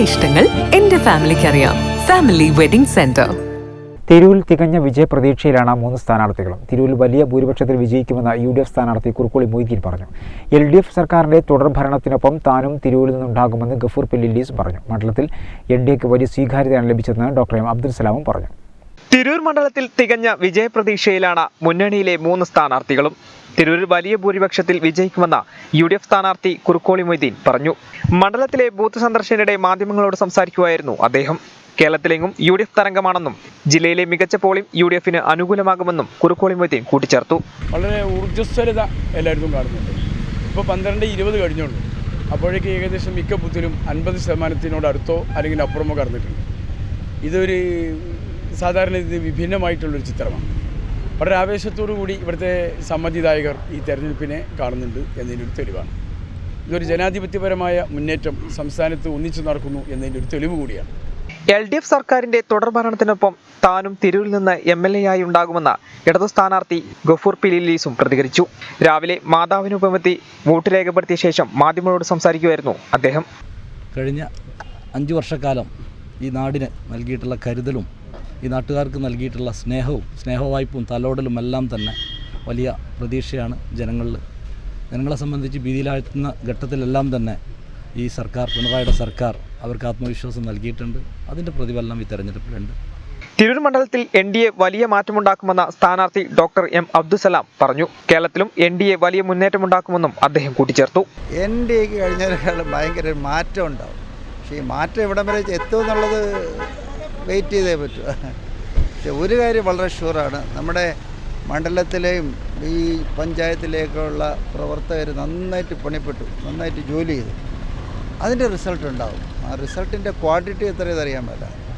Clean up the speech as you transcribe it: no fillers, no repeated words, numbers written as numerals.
ഇഷ്ടങ്ങൾ എന്റെ ഫാമിലിക്ക് അറിയാം. Family wedding centre. തിരൂരിൽ തികഞ്ഞ വിജയപ്രതീക്ഷയിലാണ് 3 സ്ഥാനാർത്ഥികളും. തിരൂരിൽ വലിയ ഭൂരിപക്ഷത്തിൽ വിജയിക്കുമെന്ന് UDF സ്ഥാനാർത്ഥി കുറുക്കോളി മൊയ്തീൻ പറഞ്ഞു. LDF സർക്കാരിന്റെ തുടർഭരണത്തിനൊപ്പം താനും തിരൂരിൽ നിന്നുണ്ടാകുമെന്ന് ഗഫൂർ പില്ലിലീസ് പറഞ്ഞു. മണ്ഡലത്തിൽ NDAക്ക് വലിയ സ്വീകാര്യതയാണ് ലഭിച്ചതെന്ന് ഡോക്ടർ എം അബ്ദുൽ സലാമും പറഞ്ഞു. തിരൂർ മണ്ഡലത്തിൽ തികഞ്ഞ വിജയപ്രതീക്ഷയിലാണ് മുന്നണിയിലെ 3 സ്ഥാനാർത്ഥികളും. തിരൂരിൽ വലിയ ഭൂരിപക്ഷത്തിൽ വിജയിക്കുമെന്ന് UDF സ്ഥാനാർത്ഥി കുറുക്കോളി മൊയ്തീൻ പറഞ്ഞു. മണ്ഡലത്തിലെ ബൂത്ത് സന്ദർശനത്തിനിടെ മാധ്യമങ്ങളോട് സംസാരിക്കുകയായിരുന്നു അദ്ദേഹം. കേരളത്തിലെങ്ങും UDF തരംഗമാണെന്നും ജില്ലയിലെ മികച്ച പോളിംഗ് UDFന് അനുകൂലമാകുമെന്നും കുറുക്കോളി മൊയ്തീൻ കൂട്ടിച്ചേർത്തു. വളരെ ഊർജ്ജസ്വലത എല്ലായിടത്തും കാണുന്നുണ്ട്. ഇപ്പോൾ 12-20 കഴിഞ്ഞുള്ളൂ. അപ്പോഴേക്ക് ഏകദേശം മിക്ക ബൂത്തിലും 50% അടുത്തോ അല്ലെങ്കിൽ അപ്പുറമോ കടന്നിട്ടുണ്ട്. ഇതൊരു സാധാരണ ഇത് വിഭിന്നമായിട്ടുള്ളൊരു ചിത്രമാണ്. വളരെ ആവേശത്തോടു കൂടി ഇവിടുത്തെ സമ്മതിദായകർ ഈ തെരഞ്ഞെടുപ്പിനെ കാണുന്നുണ്ട് എന്നതിൻ്റെ ഒരു തെളിവാണ്. ഇതൊരു ജനാധിപത്യപരമായ മുന്നേറ്റം സംസ്ഥാനത്ത് ഒന്നിച്ചു നടക്കുന്നു എന്നതിൻ്റെ ഒരു തെളിവ് കൂടിയാണ്. LDF സർക്കാരിന്റെ തുടർഭരണത്തിനൊപ്പം താനും തിരൂരിൽ നിന്ന് MLA ആയി ഉണ്ടാകുമെന്ന് ഇടതു സ്ഥാനാർത്ഥി ഗഫൂർ പില്ലിലീസും പ്രതികരിച്ചു. രാവിലെ മാതാവിനൊപ്പമെത്തി വോട്ട് രേഖപ്പെടുത്തിയ ശേഷം മാധ്യമങ്ങളോട് സംസാരിക്കുകയായിരുന്നു അദ്ദേഹം. കഴിഞ്ഞ 5 വർഷക്കാലം ഈ നാടിന് നൽകിയിട്ടുള്ള കരുതലും ഈ നാട്ടുകാർക്ക് നൽകിയിട്ടുള്ള സ്നേഹവായ്പും തലോടലും എല്ലാം തന്നെ വലിയ പ്രതീക്ഷയാണ് ജനങ്ങളെ സംബന്ധിച്ച് ഭീതിയിലാഴ്ത്തുന്ന ഘട്ടത്തിലെല്ലാം തന്നെ ഈ സർക്കാർ, പിണറായിയുടെ സർക്കാർ അവർക്ക് ആത്മവിശ്വാസം നൽകിയിട്ടുണ്ട്. അതിൻ്റെ പ്രതിഫലനം ഈ തെരഞ്ഞെടുപ്പിലുണ്ട്. തിരൂർ മണ്ഡലത്തിൽ NDA വലിയ മാറ്റമുണ്ടാക്കുമെന്ന് സ്ഥാനാർത്ഥി ഡോക്ടർ എം അബ്ദുൽ സലാം പറഞ്ഞു. കേരളത്തിലും NDA വലിയ മുന്നേറ്റമുണ്ടാക്കുമെന്നും അദ്ദേഹം കൂട്ടിച്ചേർത്തു. NDAക്ക് കഴിഞ്ഞതിനേക്കാളും ഭയങ്കര മാറ്റം ഉണ്ടാവും. പക്ഷേ ഈ മാറ്റം എവിടം വരെ എത്തുമെന്നുള്ളത് വെയിറ്റ് ചെയ്തേ പറ്റൂ. പക്ഷെ ഒരു കാര്യം വളരെ ഷുവറാണ്, നമ്മുടെ മണ്ഡലത്തിലെയും ഈ പഞ്ചായത്തിലേക്കുള്ള പ്രവർത്തകർ നന്നായിട്ട് പണിപ്പെട്ടു, നന്നായിട്ട് ജോലി ചെയ്തു. അതിൻ്റെ റിസൾട്ട് ഉണ്ടാവും. ആ റിസൾട്ടിൻ്റെ ക്വാണ്ടിറ്റി എത്രയെന്ന് അറിയാൻ പറ്റില്ല.